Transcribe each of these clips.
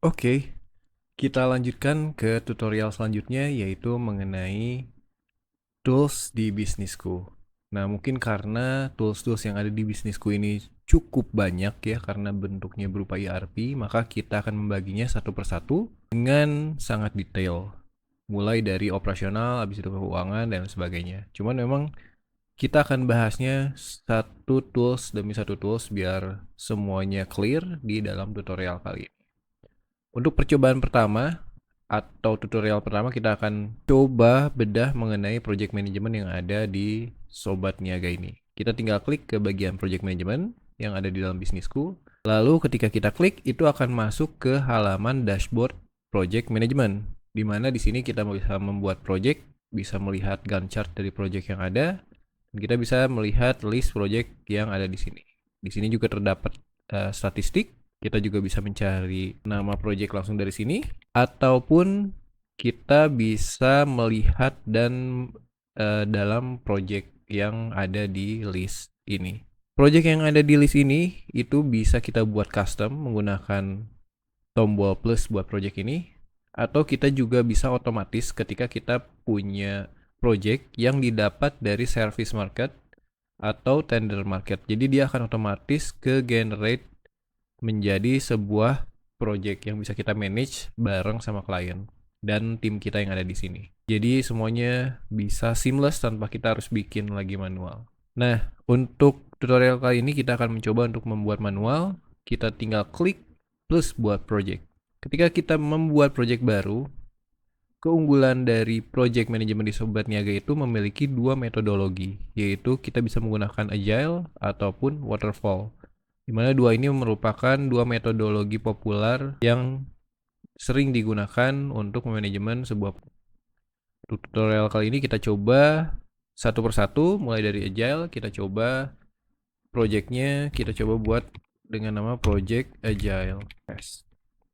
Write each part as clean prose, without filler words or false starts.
Oke, kita lanjutkan ke tutorial selanjutnya yaitu mengenai tools di bisnisku. Nah, mungkin karena tools-tools yang ada di bisnisku ini cukup banyak ya karena bentuknya berupa ERP, maka kita akan membaginya satu persatu dengan sangat detail. Mulai dari operasional, habis itu keuangan dan sebagainya. Cuman memang kita akan bahasnya satu tools demi satu tools biar semuanya clear di dalam tutorial kali ini. Untuk percobaan pertama atau tutorial pertama kita akan coba bedah mengenai project management yang ada di Sobat Niaga ini. Kita tinggal klik ke bagian project management yang ada di dalam bisnisku. Lalu ketika kita klik itu akan masuk ke halaman dashboard project management. Di mana di sini kita bisa membuat project, bisa melihat Gantt chart dari project yang ada, dan kita bisa melihat list project yang ada di sini. Di sini juga terdapat statistik. Kita juga bisa mencari nama project langsung dari sini, ataupun kita bisa melihat dan dalam project yang ada di list ini. Project yang ada di list ini itu bisa kita buat custom menggunakan tombol plus buat project ini, atau kita juga bisa otomatis ketika kita punya project yang didapat dari service market atau tender market. Jadi dia akan otomatis ke generate menjadi sebuah project yang bisa kita manage bareng sama klien dan tim kita yang ada di sini. Jadi semuanya bisa seamless tanpa kita harus bikin lagi manual. Nah, untuk tutorial kali ini kita akan mencoba untuk membuat manual. Kita tinggal klik plus buat project. Ketika kita membuat project baru, keunggulan dari project management di Sobat Niaga itu memiliki dua metodologi, yaitu kita bisa menggunakan agile ataupun waterfall. Di mana dua ini merupakan dua metodologi populer yang sering digunakan untuk manajemen sebuah. Tutorial kali ini kita coba satu persatu, mulai dari agile, kita coba projectnya, kita coba buat dengan nama project agile.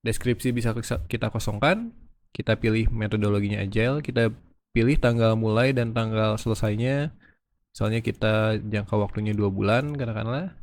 Deskripsi bisa kita kosongkan, kita pilih metodologinya agile, kita pilih tanggal mulai dan tanggal selesainya, misalnya kita jangka waktunya 2 bulan katakanlah.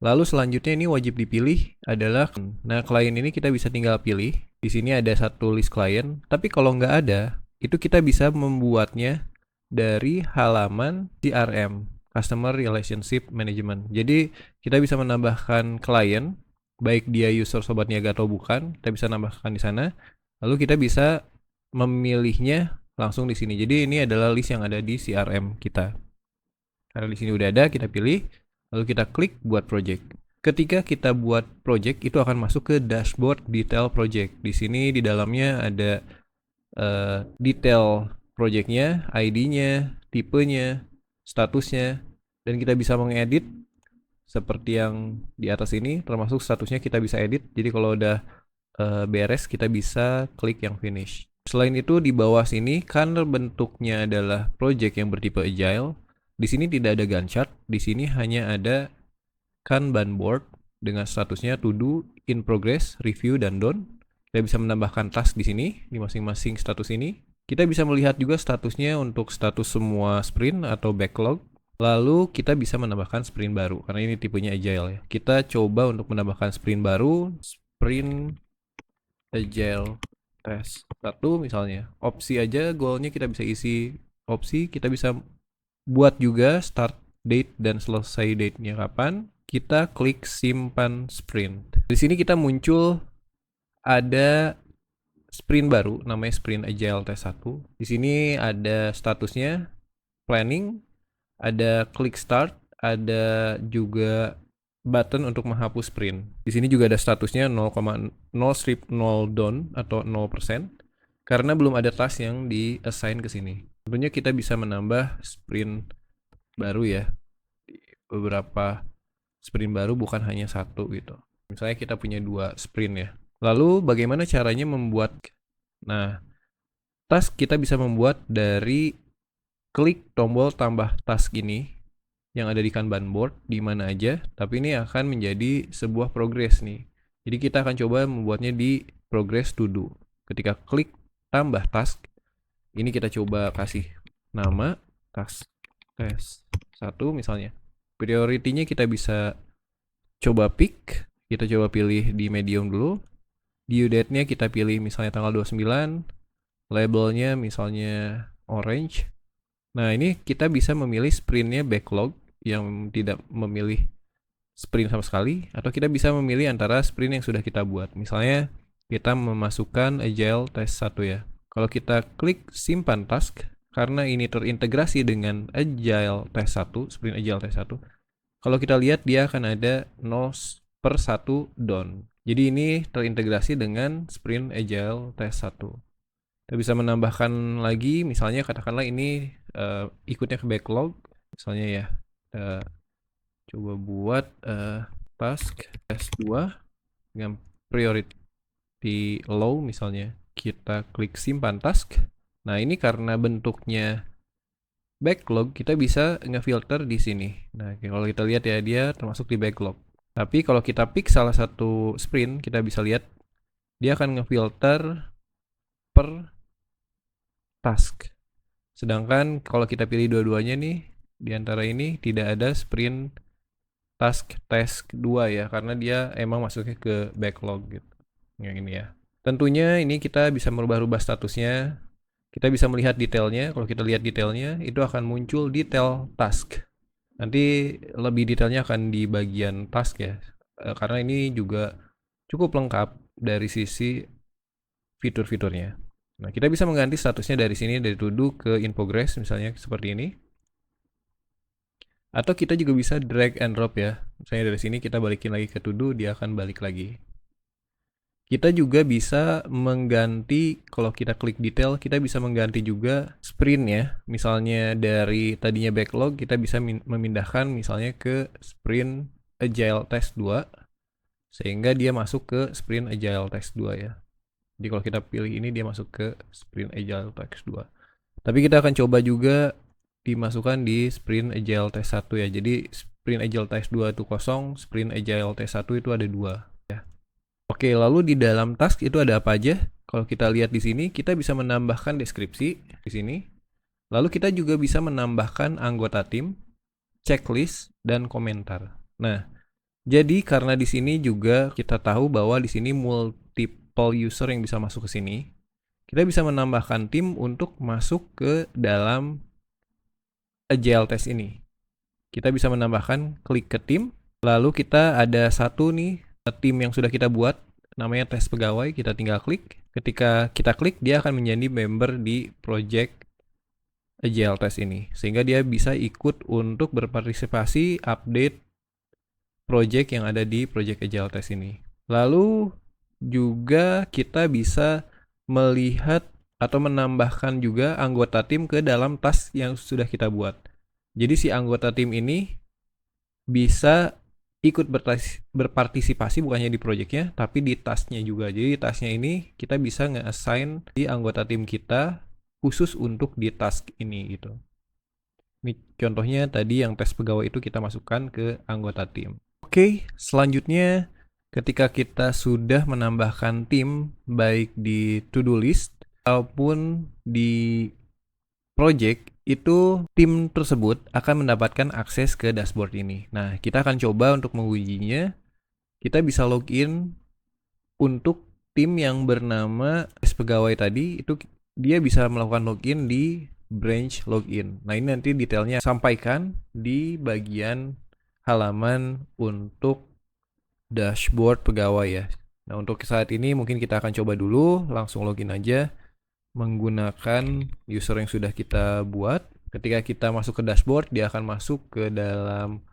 Lalu selanjutnya ini wajib dipilih adalah, nah klien ini kita bisa tinggal pilih. Di sini ada satu list klien, tapi kalau nggak ada, itu kita bisa membuatnya dari halaman CRM, Customer Relationship Management. Jadi kita bisa menambahkan klien, baik dia user Sobat Niaga atau bukan, kita bisa nambahkan di sana. Lalu kita bisa memilihnya langsung di sini. Jadi ini adalah list yang ada di CRM kita. Karena di sini udah ada, kita pilih. Lalu kita klik buat project. Ketika kita buat project itu akan masuk ke dashboard detail project. Di sini di dalamnya ada detail projectnya, ID-nya, tipenya, statusnya, dan kita bisa mengedit seperti yang di atas ini. Termasuk statusnya kita bisa edit. Jadi kalau udah beres kita bisa klik yang finish. Selain itu di bawah sini karena bentuknya adalah project yang bertipe agile, di sini tidak ada Gantt chart, di sini hanya ada Kanban board dengan statusnya to do, in progress, review, dan done. Kita bisa menambahkan task di sini di masing-masing status ini. Kita bisa melihat juga statusnya untuk status semua sprint atau backlog. Lalu kita bisa menambahkan sprint baru karena ini tipenya agile ya. Kita coba untuk menambahkan sprint baru, sprint agile test 1 misalnya. Opsi aja goalnya kita bisa isi opsi, kita bisa buat juga start date dan selesai date-nya kapan. Kita klik simpan sprint. Di sini kita muncul ada sprint baru namanya sprint agile test 1. Di sini ada statusnya planning, ada klik start, ada juga button untuk menghapus sprint. Di sini juga ada statusnya 0,0 strip 0 down atau 0% karena belum ada task yang di assign ke sini. Tentunya kita bisa menambah sprint baru ya, beberapa sprint baru bukan hanya satu gitu. Misalnya kita punya 2 sprint ya. Lalu bagaimana caranya membuat? Nah, task kita bisa membuat dari klik tombol tambah task ini yang ada di Kanban board di mana aja, tapi ini akan menjadi sebuah progress nih. Jadi kita akan coba membuatnya di progress to do. Ketika klik tambah task, ini kita coba kasih nama task test 1 misalnya. Priority-nya kita bisa coba pick, kita coba pilih di medium dulu. Due date-nya kita pilih misalnya tanggal 29, labelnya misalnya orange. Nah, ini kita bisa memilih sprintnya backlog yang tidak memilih sprint sama sekali, atau kita bisa memilih antara sprint yang sudah kita buat. Misalnya kita memasukkan agile test 1 ya. Kalau kita klik simpan task, karena ini terintegrasi dengan agile test 1, sprint agile test 1, kalau kita lihat dia akan ada 0/1 down. Jadi ini terintegrasi dengan sprint agile test 1. Kita bisa menambahkan lagi, misalnya katakanlah ini ikutnya ke backlog, misalnya ya. Coba buat task S2 dengan priority low misalnya. Kita klik simpan task. Nah, ini karena bentuknya backlog, kita bisa ngefilter di sini. Nah, kalau kita lihat ya, dia termasuk di backlog. Tapi kalau kita pick salah satu sprint, kita bisa lihat dia akan ngefilter per task. Sedangkan kalau kita pilih dua-duanya nih, di antara ini tidak ada sprint task 2 ya, karena dia emang masuknya ke backlog gitu. Yang ini ya. Tentunya ini kita bisa merubah-rubah statusnya. Kita bisa melihat detailnya. Kalau kita lihat detailnya, itu akan muncul detail task. Nanti lebih detailnya akan di bagian task ya. Karena ini juga cukup lengkap dari sisi fitur-fiturnya. Nah, kita bisa mengganti statusnya dari sini, dari to do ke in progress misalnya seperti ini. Atau kita juga bisa drag and drop ya. Misalnya dari sini kita balikin lagi ke to do, dia akan balik lagi. Kita juga bisa mengganti, kalau kita klik detail, kita bisa mengganti juga sprint ya. Misalnya dari tadinya backlog, kita bisa memindahkan misalnya ke sprint agile test 2. Sehingga dia masuk ke sprint agile test 2 ya. Jadi kalau kita pilih ini, dia masuk ke sprint agile test 2. Tapi kita akan coba juga dimasukkan di sprint agile test 1 ya. Jadi sprint agile test 2 itu kosong, sprint agile test 1 itu ada 2 ya. Oke, lalu di dalam task itu ada apa aja? Kalau kita lihat di sini, kita bisa menambahkan deskripsi di sini. Lalu kita juga bisa menambahkan anggota tim, checklist, dan komentar. Nah, jadi karena di sini juga kita tahu bahwa di sini multiple user yang bisa masuk ke sini, kita bisa menambahkan tim untuk masuk ke dalam agile test ini. Kita bisa menambahkan klik ke tim, lalu kita ada satu nih tim yang sudah kita buat, namanya tes pegawai, kita tinggal klik. Ketika kita klik, dia akan menjadi member di project agile test ini, sehingga dia bisa ikut untuk berpartisipasi update project yang ada di project agile test ini. Lalu juga kita bisa melihat atau menambahkan juga anggota tim ke dalam task yang sudah kita buat. Jadi si anggota tim ini bisa ikut berpartisipasi bukannya di projectnya, tapi di tasknya juga. Jadi di tasknya ini kita bisa nge-assign di anggota tim kita khusus untuk di task ini gitu. Ini contohnya tadi yang tes pegawai itu kita masukkan ke anggota tim. Oke, selanjutnya ketika kita sudah menambahkan tim baik di to-do list ataupun di project, itu tim tersebut akan mendapatkan akses ke dashboard ini. Nah, kita akan coba untuk mengujinya. Kita bisa login untuk tim yang bernama pegawai tadi, itu dia bisa melakukan login di branch login. Nah, ini nanti detailnya sampaikan di bagian halaman untuk dashboard pegawai ya. Nah, untuk saat ini mungkin kita akan coba dulu langsung login aja menggunakan user yang sudah kita buat. Ketika kita masuk ke dashboard, dia akan masuk ke dalam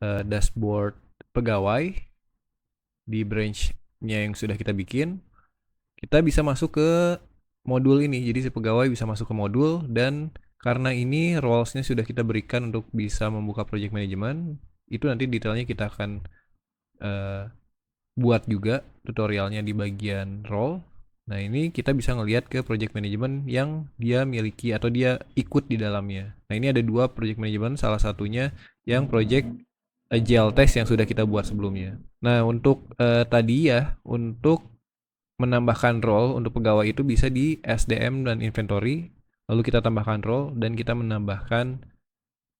dashboard pegawai di branch-nya yang sudah kita bikin. Kita bisa masuk ke modul ini, jadi si pegawai bisa masuk ke modul, dan karena ini roles-nya sudah kita berikan untuk bisa membuka project management, itu nanti detailnya kita akan buat juga tutorialnya di bagian role. Nah, ini kita bisa ngelihat ke project management yang dia miliki atau dia ikut di dalamnya. Nah, ini ada dua project management, salah satunya yang project agile test yang sudah kita buat sebelumnya. Nah, untuk tadi ya, untuk menambahkan role untuk pegawai itu bisa di SDM dan inventory, lalu kita tambahkan role dan kita menambahkan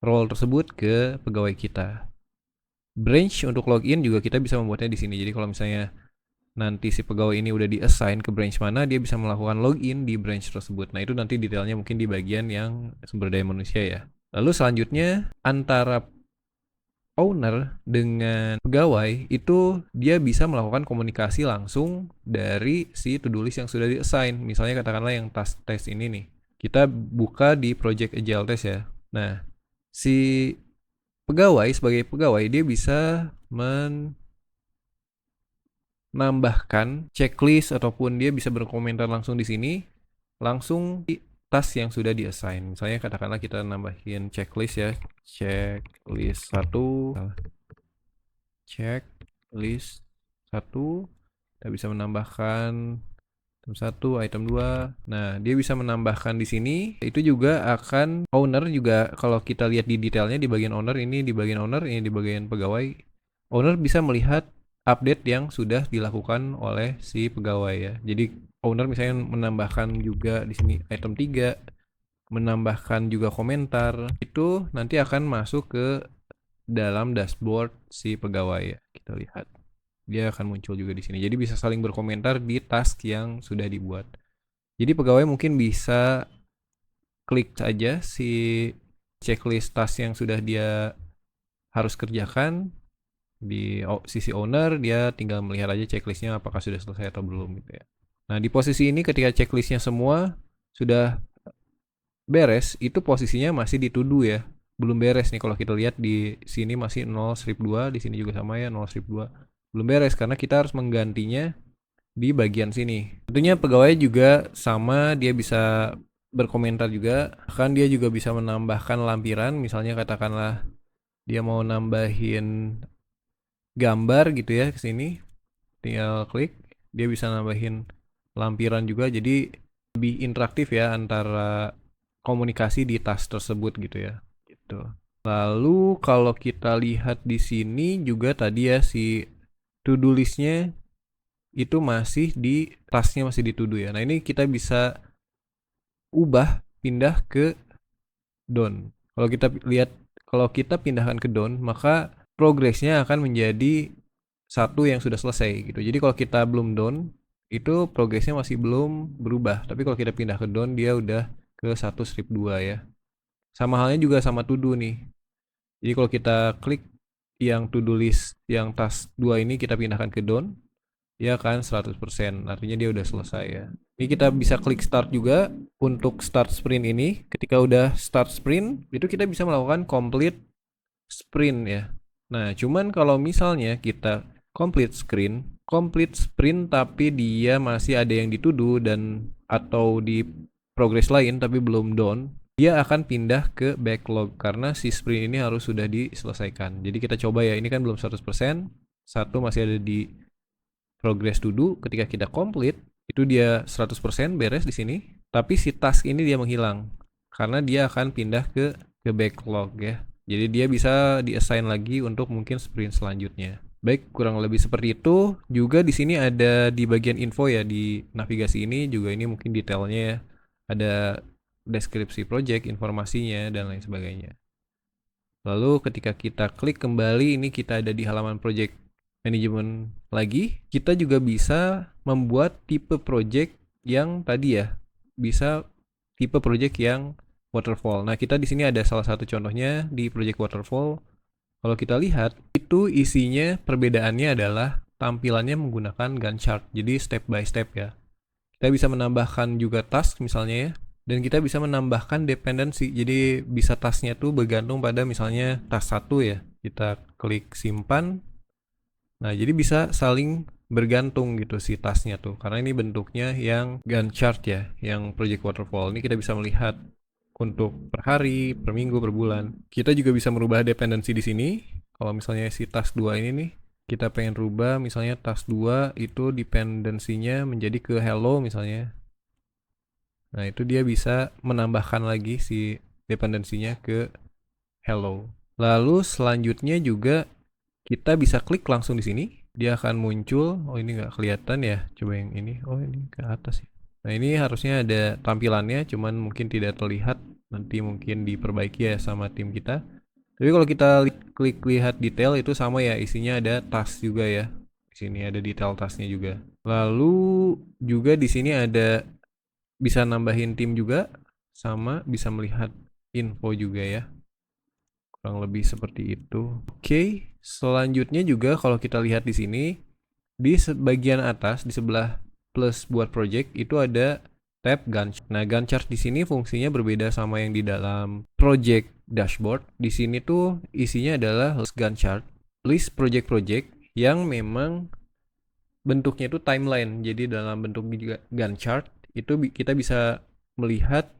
role tersebut ke pegawai kita. Branch untuk login juga kita bisa membuatnya di sini. Jadi kalau misalnya nanti si pegawai ini udah di-assign ke branch mana, dia bisa melakukan login di branch tersebut. Nah, itu nanti detailnya mungkin di bagian yang sumber daya manusia ya. Lalu selanjutnya, antara owner dengan pegawai itu dia bisa melakukan komunikasi langsung dari si to-do list yang sudah di-assign. Misalnya katakanlah yang task test ini nih. Kita buka di project agile test ya. Nah, si pegawai sebagai pegawai dia bisa menambahkan checklist ataupun dia bisa berkomentar langsung di sini langsung di task yang sudah di-assign. Misalnya katakanlah kita nambahin checklist ya. Checklist 1, checklist 1, kita bisa menambahkan item 1, item 2. Nah, dia bisa menambahkan di sini. Itu juga akan owner juga kalau kita lihat di detailnya di bagian owner ini di bagian owner ini di bagian pegawai. Owner bisa melihat update yang sudah dilakukan oleh si pegawai ya. Jadi owner misalnya menambahkan juga di sini item 3, menambahkan juga komentar. Itu nanti akan masuk ke dalam dashboard si pegawai ya. Kita lihat. Dia akan muncul juga di sini. Jadi bisa saling berkomentar di task yang sudah dibuat. Jadi pegawai mungkin bisa klik saja si checklist task yang sudah dia harus kerjakan di sisi owner, dia tinggal melihat aja checklistnya apakah sudah selesai atau belum gitu ya. Nah, di posisi ini ketika checklistnya semua sudah beres, itu posisinya masih di to do ya. Belum beres nih kalau kita lihat di sini masih 0 strip 2, di sini juga sama ya 0 strip 2. Belum beres karena kita harus menggantinya di bagian sini. Tentunya pegawai juga sama, dia bisa berkomentar juga. Bahkan dia juga bisa menambahkan lampiran, misalnya katakanlah dia mau nambahin gambar gitu ya ke sini. Tinggal klik, dia bisa nambahin lampiran juga, jadi lebih interaktif ya antara komunikasi di task tersebut gitu ya. Gitu. Lalu kalau kita lihat di sini juga tadi ya si to-do listnya itu masih di tasknya masih di to-do ya. Nah, ini kita bisa ubah pindah ke done. Kalau kita lihat kalau kita pindahkan ke done, maka progresnya akan menjadi satu yang sudah selesai gitu. Jadi kalau kita belum done, itu progresnya masih belum berubah. Tapi kalau kita pindah ke done, dia udah ke 1 strip 2 ya. Sama halnya juga sama to do nih. Jadi kalau kita klik yang to do list yang task 2 ini kita pindahkan ke done, dia akan 100%. Artinya dia udah selesai ya. Ini kita bisa klik start juga untuk start sprint ini. Ketika udah start sprint, itu kita bisa melakukan complete sprint ya. Nah, cuman kalau misalnya kita complete sprint tapi dia masih ada yang dituduh dan atau di progress lain tapi belum done, dia akan pindah ke backlog karena si sprint ini harus sudah diselesaikan. Jadi kita coba ya, ini kan belum 100%, satu masih ada di progress to do. Ketika kita complete, itu dia 100% beres di sini, tapi si task ini dia menghilang karena dia akan pindah ke backlog ya. Jadi dia bisa di-assign lagi untuk mungkin sprint selanjutnya. Baik, kurang lebih seperti itu. Juga di sini ada di bagian info ya, di navigasi ini juga ini mungkin detailnya ya. Ada deskripsi project, informasinya dan lain sebagainya. Lalu ketika kita klik kembali, ini kita ada di halaman project management lagi. Kita juga bisa membuat tipe project yang tadi ya, bisa tipe project yang waterfall. Nah, kita di sini ada salah satu contohnya di project waterfall. Kalau kita lihat, itu isinya perbedaannya adalah tampilannya menggunakan Gantt chart. Jadi step by step ya. Kita bisa menambahkan juga task misalnya ya. Dan kita bisa menambahkan dependensi. Jadi bisa tasknya tuh bergantung pada misalnya task 1 ya. Kita klik simpan. Nah, jadi bisa saling bergantung gitu si tasknya tuh. Karena ini bentuknya yang Gantt chart ya, yang project waterfall. Ini kita bisa melihat untuk per hari, per minggu, per bulan. Kita juga bisa merubah dependensi di sini. Kalau misalnya si task 2 ini nih, kita pengen rubah misalnya task 2 itu dependensinya menjadi ke hello misalnya. Nah, itu dia bisa menambahkan lagi si dependensinya ke hello. Lalu selanjutnya juga kita bisa klik langsung di sini. Dia akan muncul. Oh, ini nggak kelihatan ya. Coba yang ini. Oh, ini ke atas ya. Nah, ini harusnya ada tampilannya, cuman mungkin tidak terlihat. Nanti mungkin diperbaiki ya sama tim kita. Tapi kalau kita klik lihat detail itu sama ya, isinya ada task juga ya. Di sini ada detail tasknya juga. Lalu juga di sini ada bisa nambahin tim juga, sama bisa melihat info juga ya. Kurang lebih seperti itu. Oke, selanjutnya juga kalau kita lihat di sini di bagian atas di sebelah plus buat project itu ada tab Gantt chart. Nah, Gantt chart di sini fungsinya berbeda sama yang di dalam project dashboard. Di sini tuh isinya adalah Gantt chart, list project-project yang memang bentuknya itu timeline. Jadi dalam bentuk Gantt chart itu kita bisa melihat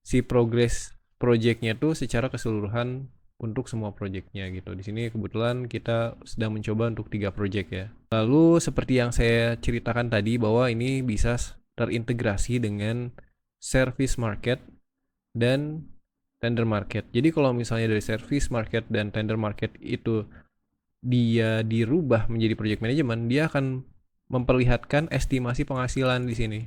si progress projectnya tuh secara keseluruhan untuk semua projectnya gitu. Di sini kebetulan kita sedang mencoba untuk 3 project ya. Lalu seperti yang saya ceritakan tadi bahwa ini bisa terintegrasi dengan service market dan tender market. Jadi kalau misalnya dari service market dan tender market itu dia dirubah menjadi project management, dia akan memperlihatkan estimasi penghasilan di sini.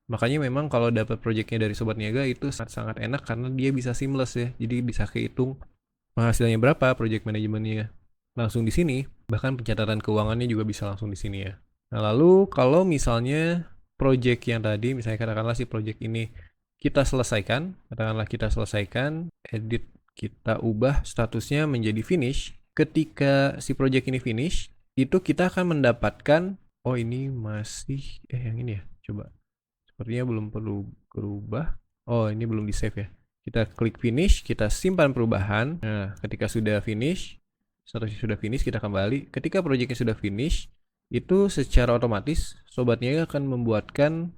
Makanya memang kalau dapat projectnya dari Sobat Niaga itu sangat-sangat enak karena dia bisa seamless ya. Jadi bisa kehitung penghasilannya berapa, project manajemennya langsung di sini. Bahkan pencatatan keuangannya juga bisa langsung di sini ya. Nah, lalu kalau misalnya project yang tadi, misalnya katakanlah si project ini kita selesaikan, edit, kita ubah statusnya menjadi finish. Ketika si project ini finish, itu kita akan mendapatkan, oh ini masih, yang ini ya, coba. Sepertinya belum perlu berubah. Oh, ini belum di save ya. Kita klik finish, kita simpan perubahan. Nah, ketika sudah finish, statusnya sudah finish, kita kembali. Ketika projectnya sudah finish, itu secara otomatis sobatnya akan membuatkan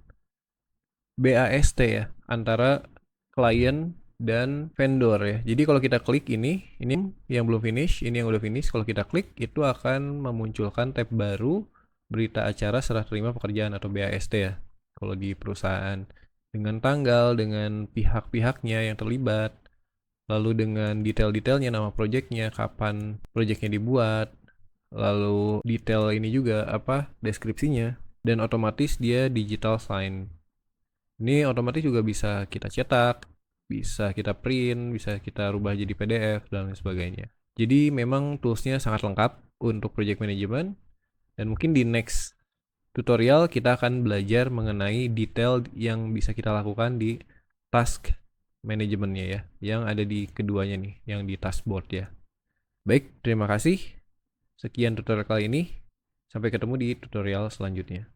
BAST ya antara klien dan vendor ya. Jadi kalau kita klik ini yang belum finish, ini yang udah finish. Kalau kita klik itu akan memunculkan tab baru berita acara serah terima pekerjaan atau BAST ya. Kalau di perusahaan dengan tanggal, dengan pihak-pihaknya yang terlibat, lalu dengan detail-detailnya, nama projectnya, kapan projectnya dibuat, lalu detail ini juga deskripsinya, dan otomatis dia digital sign. Ini otomatis juga bisa kita cetak, bisa kita print, bisa kita rubah jadi PDF dan lain sebagainya. Jadi memang toolsnya sangat lengkap untuk project management, dan mungkin di next tutorial kita akan belajar mengenai detail yang bisa kita lakukan di task manajemennya ya, yang ada di keduanya nih, yang di taskboard ya. Baik, terima kasih. Sekian tutorial kali ini. Sampai ketemu di tutorial selanjutnya.